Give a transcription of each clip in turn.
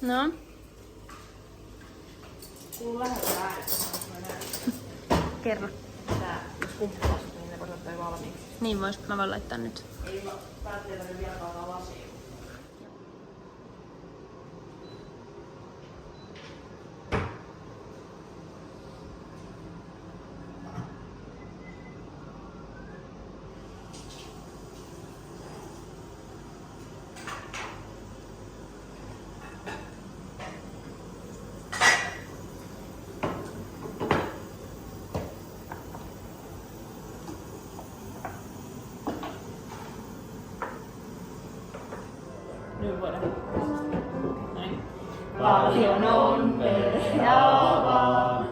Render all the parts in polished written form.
No? Kuuluu läheltä äänestä. Kerro. Tää, jos kumppalasut, niin ne voi laittaa jo valmiiksi. Niin vois, mä voin laittaa nyt. Ei välttämättä vielä kaataa lasiin. Nyt voidaan. Näin. Paljon onnea vaan,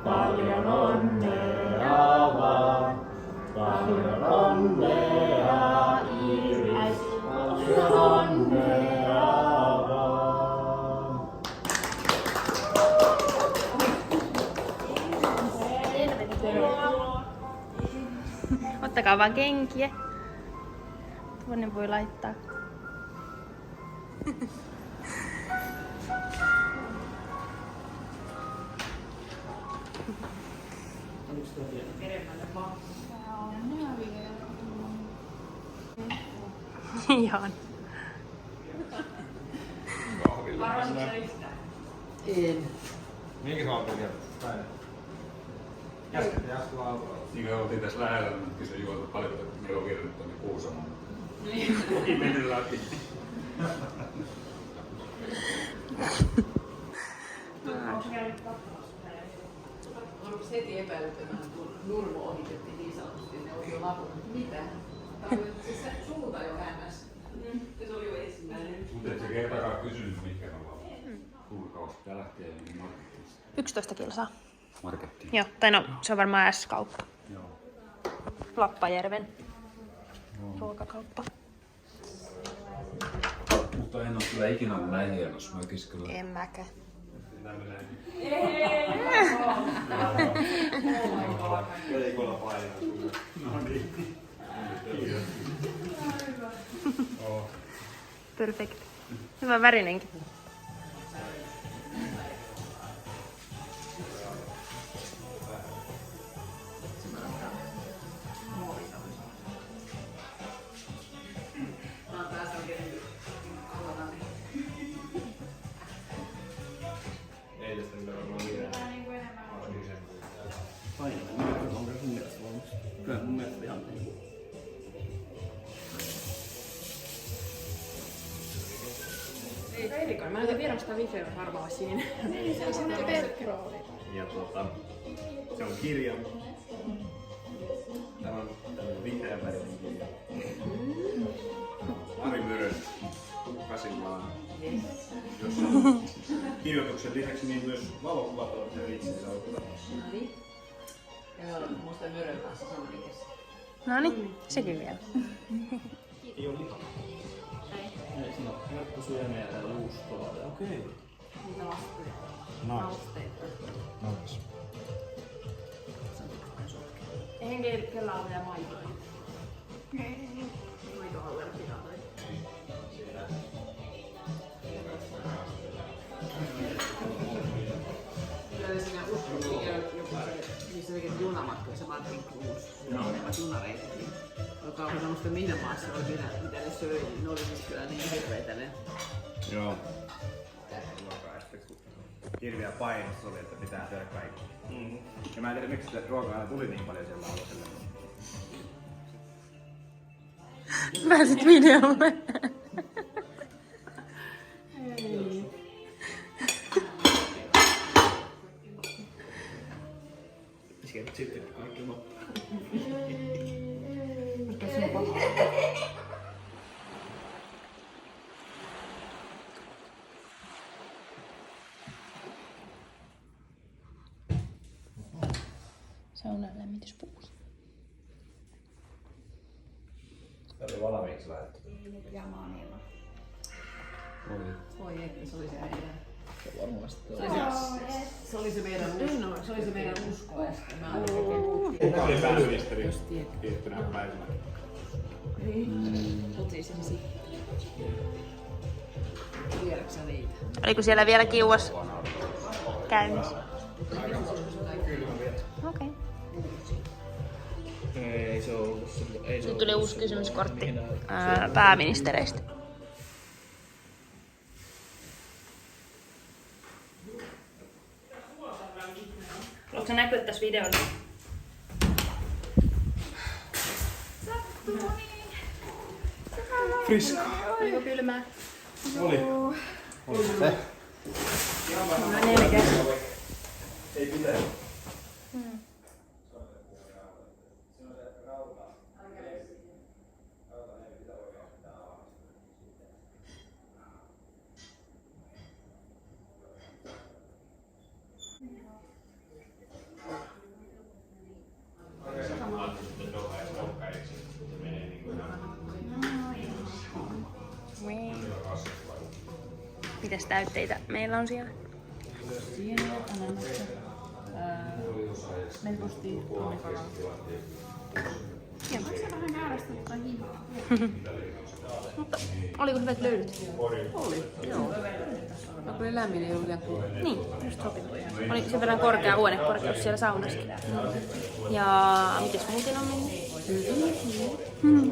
paljon onnea vaan, paljon onnea Iiris, paljon onnea vaan. Ottakaa vaan kenkiä. Tuonne voi laittaa. Ihan. En. Minkä sä oot vielä? Jäsket lautaa. Niin kuin oltiin tässä lähellä, niin kysyin Juolta paljon, että meillä on virannut tuonne Kuusamoon. Ei mennyt läpi. Onko se heti epäilyttämään, kun Nurmo ohitettiin niin sanotusti, ne oli jo lapun. Mitä? Tämä oli siis sulta jo äämässä. Se oli jo ensimmäinen. Mutta et sä kertaakaan kysynyt, mikä on lapu. Kuukausi pitää lähteä niin marketista. 11 kilsaa. Markettiin. Joo, tai no se on varmaan S-kauppa. Joo. Lappajärven ruokakauppa. Mutta en ole kyllä ikinä ollut näin hienossa mökissä kyllä. En mäkään. Keikolla painaa kyllä. No niin. Perfect. Hyvä värinenkin. Mä oon taas oikein kolonani. Ei tästä nyt varmaan vielä. Painaminen on mun mielestä valmis. Kyllä mun mielestä ihan niinku. Erikoinen. Mä en tiedä viedä sitä Wifeä varmaan siinä. Niin, se on semmoinen perkrooli. Ja se on kirja. Tämä on tämmönen vihreän värinen kirja. Ari Mörön Kukkasin vaan. Jossa on kirjoituksen lisäksi niin myös valokuvat on sen itsensä ottaa. No niin. Ja me olemme muista Mörön kanssa samanikäisiä. Noniin, sekin vielä. Ei ole lihaa. Ei, siinä on herkkusyömiä ja juustoa. Okei. Niitä vastuja. Nice. Nice. Eihän kellään ole vielä maitoa. Maitoalueella pitää toi. Kyllä siinä uskoikin joku se, missä oikein junamatkoissa Martin Cruz. Ne ovat junareitit. Niin joka on semmoista minä maassa oli mitä ne söi, niin ne oli siis kyllä niin hirveitä ne. Joo. Ruokaa sitten kun hirveä painossa oli, että pitää syödä kaikki. Ja mä en tiedä miksi sitä ruokaa aina tuli niin paljon siellä lautaselle. Pääsit videolle. Sieltä sitten kaikki loppu. Saunan lämmityspuu. Tämä oli valmiiksi lähetty. Jamaanilla. Oi. Voi että se oli se meidän. Varmasti. Se oli se meidän usko. Se oli se meidän usko äsken. Mä olin oikein puhuttiin. Kuka oli pääministeri Jos tiedät. tiettynä päivänä? Niin. Otin sen sitten. Tiedät. Tiedätkö sä niitä? Oliko siellä vielä kiuas käynnissä? Okei. Ei se ole ollut ei se Nyt tuli uusi kysymyskortti pääministereistä. Onko se näkyy tässä videolla? Friska. Oliko kylmää? Oli. Oli se. No 4. Ei pitänyt. Mitäs täytteitä meillä on siellä? Sieniä, ananasta, melkosti, omikala. Hieman se vähän väärästä hintaa. Mutta oliko hyvät löydyt? Oli, joo. Vaikka oli lämmin, ei ollut liian kuuma. Niin, just sopiva. Oli sen verran korkea huonekorkeus siellä saunassakin. Ja mites muuten on mennyt?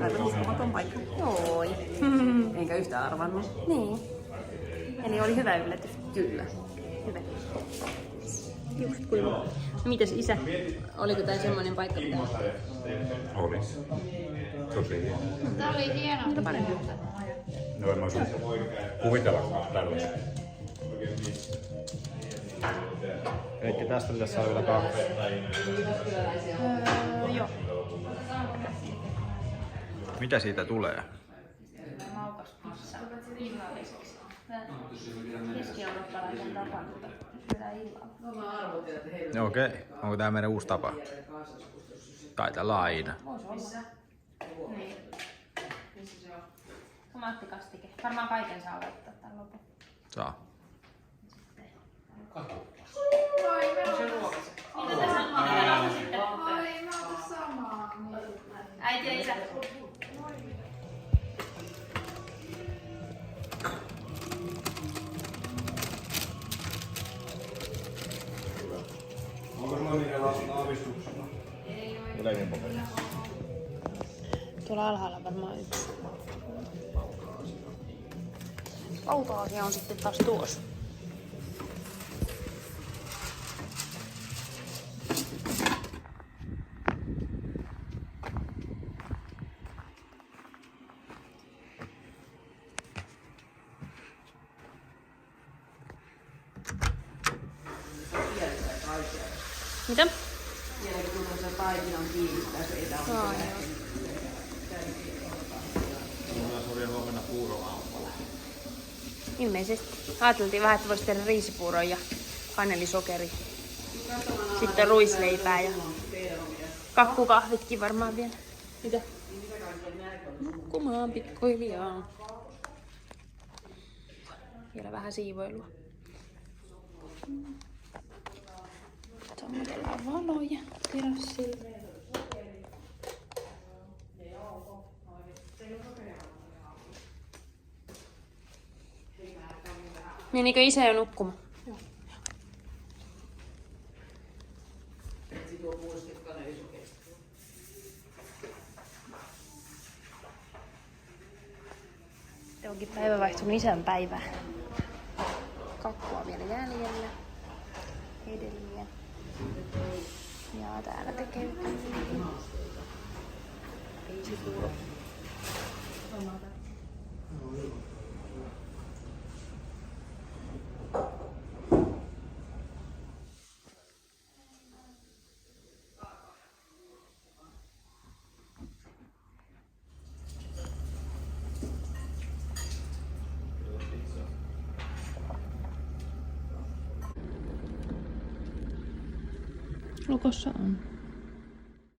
Aivan uskomaton paikka. Oi. Enkä yhtään arvannut. Niin. Eli oli hyvä yllätys. Kyllä. Hyvä. Just kuin. No mites isä? Oliko tää semmonen paikka, mitä Oli. Tosi hieno. Tämä oli hieno. mitä parempi? No en mä osaa kuvitella tällaista. Eikki tästä pitäisi saada vielä kahvia. Joo. Mitä siitä tulee? Maukas pizza illalliseksi. Keski-eurooppalaisen tapan, mutta syödään illalla. Okei. Onko tää meidän uusi tapa? Tai tällä aina. Voisi olla. Niin. Tomaattikastike. Varmaan kaiken saa laittaa tän lopun. Saa. Mitä te sanotte sitten? Ai, mä otan samaa. Äiti ja isä. Onko sulla mitään aavistuksena? Yleisin papetti. Tuolla alhaalla varmaan yksi. Autoasia on sitten taas tuossa. Mitä? Vieläkin kun se taikinan kiinni, se ei tää ole. Mulla on vielä huomenna puuroaamulla. Ilmeisesti. Ajateltiin vähän, että voisi tehdä riisipuuron ja kanelisokeri. Sitten ruisleipää ja kakkukahvitkin varmaan vielä. Mitä? Nukkumaan pikkuhiljaa. Vielä vähän siivoilua. Sammutellaan valoja terassilla. Menikö isä jo nukkumaan? Se onkin päivä vaihtunut isän päivää. Kakkua vielä jäljellä. Hedelmiä. Ja täällä tekee riisipuuro. Lukossa on.